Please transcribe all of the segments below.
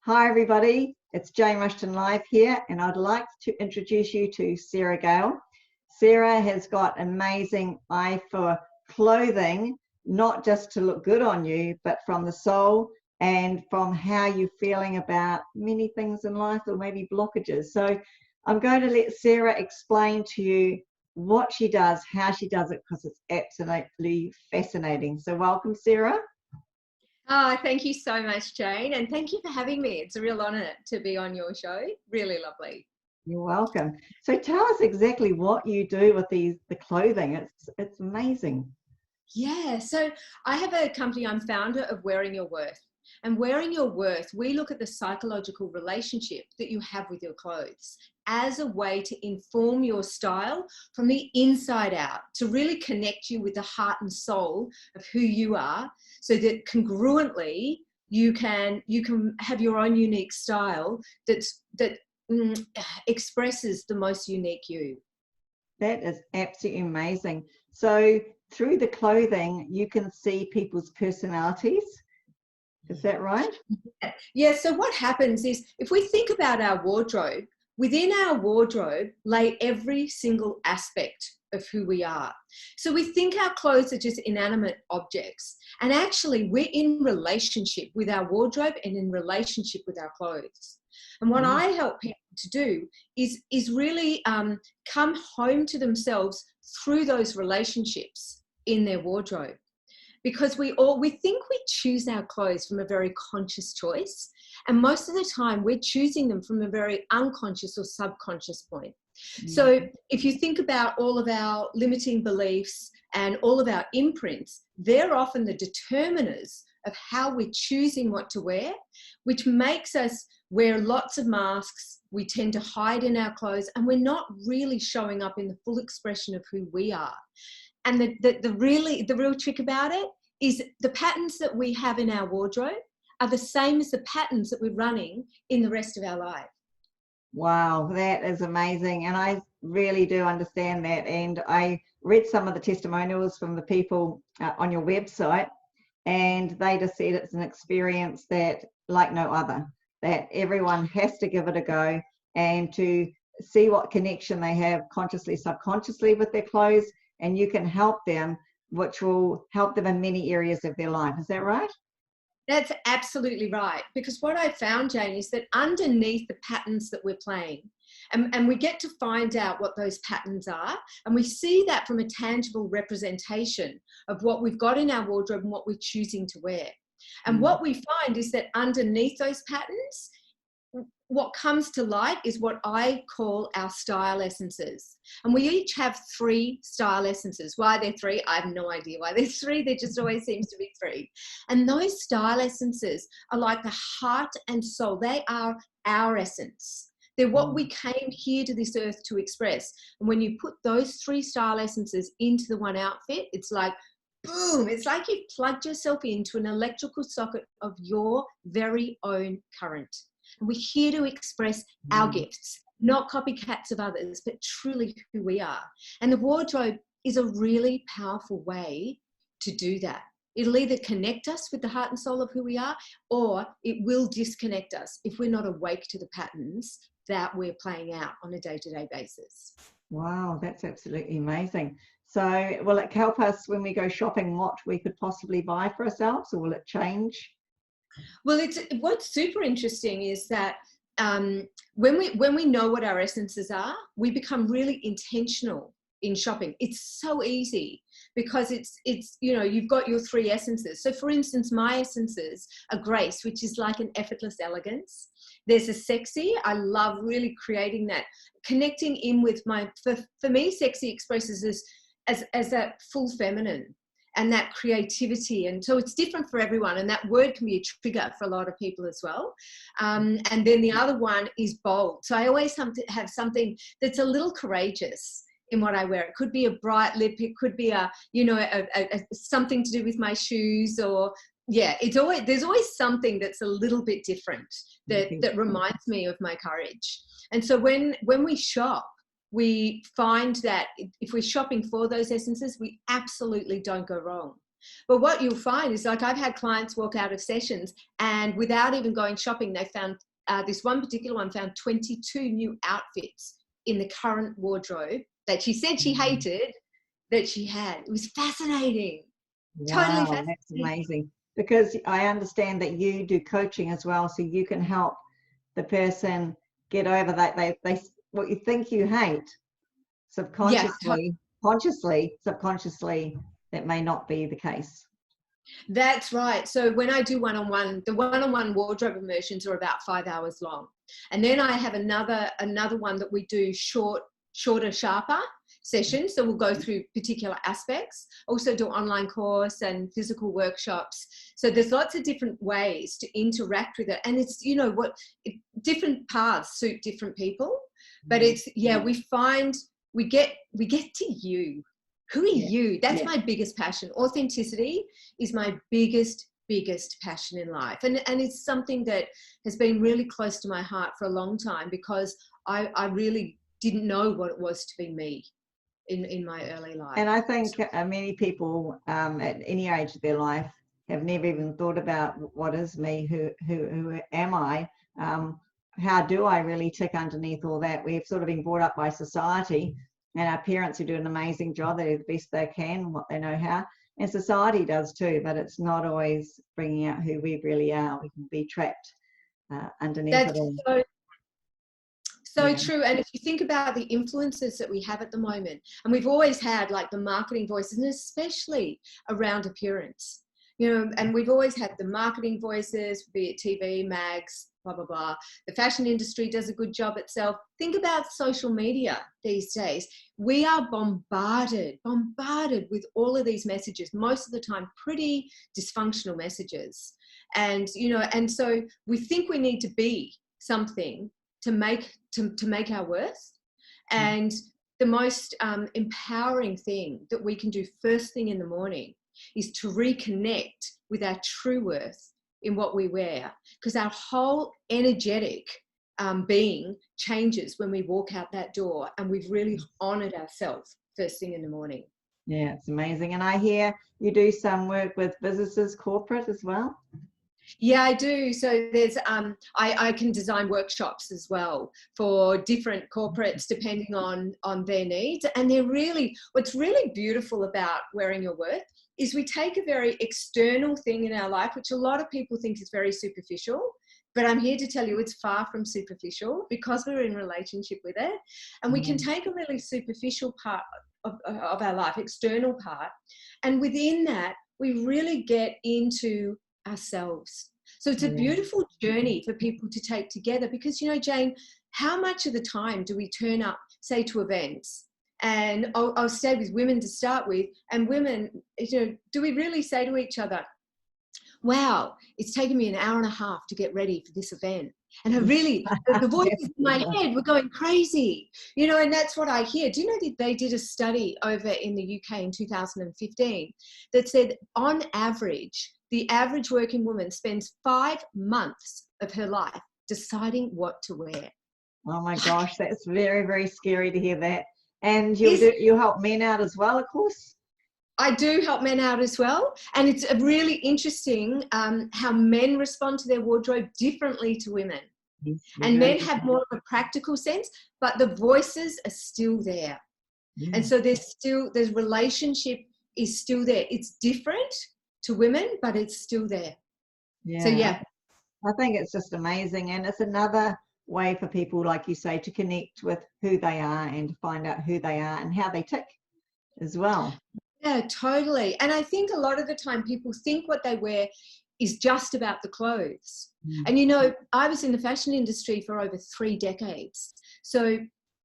Hi everybody, it's Jane Rushton Live here, and I'd like to introduce you to Sarah Gale. Sarah has got amazing eye for clothing, not just to look good on you, but from the soul and from how you're feeling about many things in life, or maybe blockages. So I'm going to let Sarah explain to you what she does, how she does it, because it's absolutely fascinating. So welcome, Sarah. Oh, thank you so much, Jane. And thank you for having me. It's a real honour to be on your show. Really lovely. You're welcome. So tell us exactly what you do with the clothing. It's amazing. Yeah, so I have a company. I'm founder of Wearing Your Worth. And Wearing Your Worth, we look at the psychological relationship that you have with your clothes as a way to inform your style from the inside out, to really connect you with the heart and soul of who you are, so that congruently you can have your own unique style that expresses the most unique you. That is absolutely amazing. So through the clothing, you can see people's personalities. Is that right? Yeah, so what happens is, if we think about our wardrobe, within our wardrobe lay every single aspect of who we are. So we think our clothes are just inanimate objects, and actually we're in relationship with our wardrobe and in relationship with our clothes. And what I help people to do is really come home to themselves through those relationships in their wardrobe. Because we think we choose our clothes from a very conscious choice, and most of the time we're choosing them from a very unconscious or subconscious point. So if you think about all of our limiting beliefs and all of our imprints, they're often the determiners of how we're choosing what to wear, which makes us wear lots of masks. We tend to hide in our clothes, and we're not really showing up in the full expression of who we are. And the real trick about it is the patterns that we have in our wardrobe are the same as the patterns that we're running in the rest of our life. Wow, that is amazing. And I really do understand that. And I read some of the testimonials from the people on your website, and they just said it's an experience that like no other, that everyone has to give it a go and to see what connection they have consciously, subconsciously with their clothes, and you can help them, which will help them in many areas of their life. Is that right? That's absolutely right. Because what I found, Jane, is that underneath the patterns that we're playing, and we get to find out what those patterns are, and we see that from a tangible representation of what we've got in our wardrobe and what we're choosing to wear. And what we find is that underneath those patterns, what comes to light is what I call our style essences. And we each have 3 style essences. Why they're 3, I have no idea why there's 3. There just always seems to be 3. And those style essences are like the heart and soul. They are our essence. They're what we came here to this earth to express. And when you put those 3 style essences into the one outfit, it's like, boom, it's like you've plugged yourself into an electrical socket of your very own current. We're here to express our gifts, not copycats of others, but truly who we are. And the wardrobe is a really powerful way to do that. It'll either connect us with the heart and soul of who we are, or it will disconnect us if we're not awake to the patterns that we're playing out on a day-to-day basis. Wow, that's absolutely amazing. So will it help us when we go shopping what we could possibly buy for ourselves, or will it change? Well, what's super interesting is that when we know what our essences are, we become really intentional in shopping. It's so easy because it's you've got your 3 essences. So for instance, my essences are grace, which is like an effortless elegance. There's a sexy. I love really creating that, connecting in with for me, sexy expresses as that full feminine and that creativity. And so it's different for everyone. And that word can be a trigger for a lot of people as well. And then the other one is bold. So I always have something that's a little courageous in what I wear. It could be a bright lip. It could be something to do with my shoes, or there's always something that's a little bit different that reminds me of my courage. And so when we shop, we find that if we're shopping for those essences, we absolutely don't go wrong. But what you'll find is, like, I've had clients walk out of sessions and without even going shopping, they found, this one particular one found 22 new outfits in the current wardrobe that she said she hated that she had. It was fascinating. Totally Wow, fascinating. that's amazing. Because I understand that you do coaching as well, so you can help the person get over that they what you think you hate subconsciously, consciously, subconsciously, that may not be the case. That's right. So when I do one-on-one, the one-on-one wardrobe immersions are about 5 hours long. And then I have another one that we do shorter, sharper sessions. So we'll go through particular aspects, also do online course and physical workshops. So there's lots of different ways to interact with it. And it's, you know, different paths suit different people, but it's, we find we get to you. Who are you? That's my biggest passion. Authenticity is my biggest passion in life. And it's something that has been really close to my heart for a long time, because I really didn't know what it was to be me in my early life. And I think many people at any age of their life have never even thought about what is me, who am I, how do I really tick underneath all that. We've sort of been brought up by society, and our parents who do an amazing job. They do the best they can, what they know how, and society does too, but it's not always bringing out who we really are. We can be trapped underneath it all. So true. And if you think about the influences that we have at the moment, and we've always had, like, the marketing voices, and especially around appearance, you know, and we've always had the marketing voices, be it TV, mags, blah, blah, blah. The fashion industry does a good job itself. Think about social media these days. We are bombarded with all of these messages, most of the time pretty dysfunctional messages. And, you know, and so we think we need to be something to make our worth. And the most empowering thing that we can do first thing in the morning is to reconnect with our true worth in what we wear, because our whole energetic being changes when we walk out that door and we've really honored ourselves first thing in the morning. Yeah, it's amazing. And I hear you do some work with businesses, corporate as well. Yeah, I do. So there's I can design workshops as well for different corporates depending on their needs. And they're really, what's really beautiful about wearing your worth is we take a very external thing in our life, which a lot of people think is very superficial, but I'm here to tell you it's far from superficial, because we're in relationship with it. And we can take a really superficial part of our life, external part, and within that we really get into ourselves. So it's a beautiful journey for people to take together, because, you know, Jane, how much of the time do we turn up, say, to events, and I'll stay with women to start with, and women, you know, do we really say to each other, wow, it's taken me an hour and a half to get ready for this event, and I really, the voices in my head were going crazy, you know. And that's what I hear. Do you know that they did a study over in the UK in 2015 that said, on average, the average working woman spends 5 months of her life deciding what to wear. Oh my gosh, that's very, very scary to hear that. And you help men out as well, of course. I do help men out as well. And it's really interesting how men respond to their wardrobe differently to women. Yes, and men have more of a practical sense, but the voices are still there. Yeah. And so the relationship is still there. It's different to women, but it's still there. Yeah. So yeah. I think it's just amazing. And it's another way for people, like you say, to connect with who they are and to find out who they are and how they tick as well. Yeah, totally. And I think a lot of the time people think what they wear is just about the clothes. And, you know, I was in the fashion industry for over 3 decades. So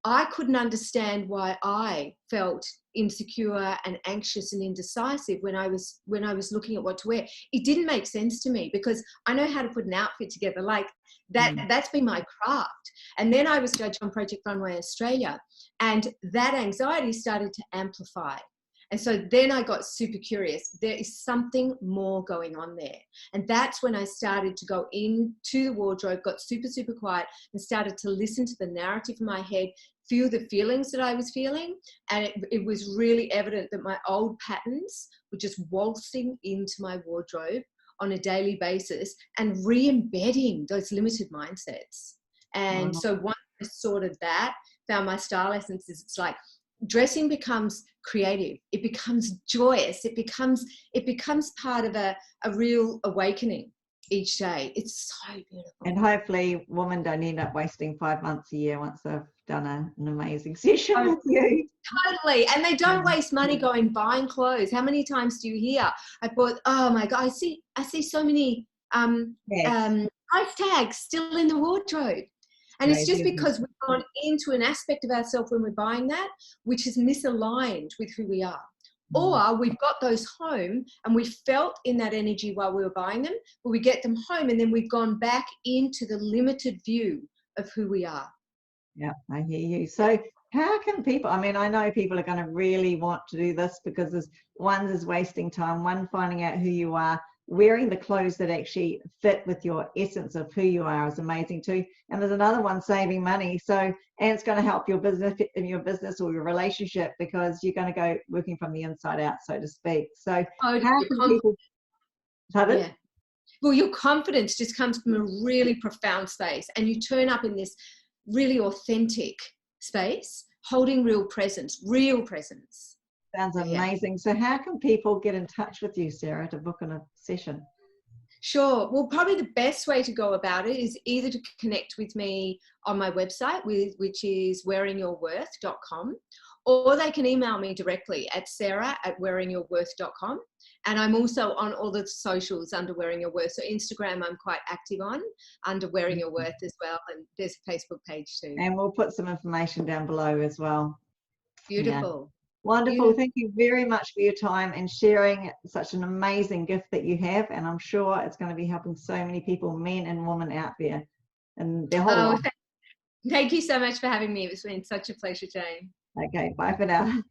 I couldn't understand why I felt insecure and anxious and indecisive when I was looking at what to wear. It didn't make sense to me, because I know how to put an outfit together. Like that's been my craft. And then I was judged on Project Runway Australia, and that anxiety started to amplify. And so then I got super curious. There is something more going on there. And that's when I started to go into the wardrobe, got super, super quiet, and started to listen to the narrative in my head, feel the feelings that I was feeling. And it was really evident that my old patterns were just waltzing into my wardrobe on a daily basis and re-embedding those limited mindsets. And Wow. so once I sorted that, found my style essences, it's like dressing becomes creative. It becomes joyous. It becomes part of a real awakening each day. It's so beautiful. And hopefully women don't end up wasting 5 months a year once they've done an amazing session with you. Totally. And they don't waste money going buying clothes. How many times do you hear, I bought, oh my God, I see so many price tags still in the wardrobe. And it's just because we've gone into an aspect of ourselves when we're buying that, which is misaligned with who we are. Or we've got those home and we felt in that energy while we were buying them, but we get them home and then we've gone back into the limited view of who we are. Yeah, I hear you. So how can people, I mean, I know people are going to really want to do this because one is wasting time, one finding out who you are, wearing the clothes that actually fit with your essence of who you are is amazing too. And there's another one, saving money. So, and it's going to help your business or your relationship because you're going to go working from the inside out, so to speak. So how can people, pardon? Yeah. Well, your confidence just comes from a really profound space and you turn up in this really authentic space, holding real presence. Sounds amazing. So how can people get in touch with you, Sarah, to book in a session? Sure. Well, probably the best way to go about it is either to connect with me on my website, which is wearingyourworth.com, or they can email me directly at sarah@wearingyourworth.com. And I'm also on all the socials under Wearing Your Worth. So Instagram, I'm quite active on under Wearing Your Worth as well. And there's a Facebook page too. And we'll put some information down below as well. Beautiful. Yeah. Wonderful. Thank you very much for your time and sharing such an amazing gift that you have. And I'm sure it's going to be helping so many people, men and women out there, and their whole life. Thank you so much for having me. It's been such a pleasure, Jane. Okay, bye for now.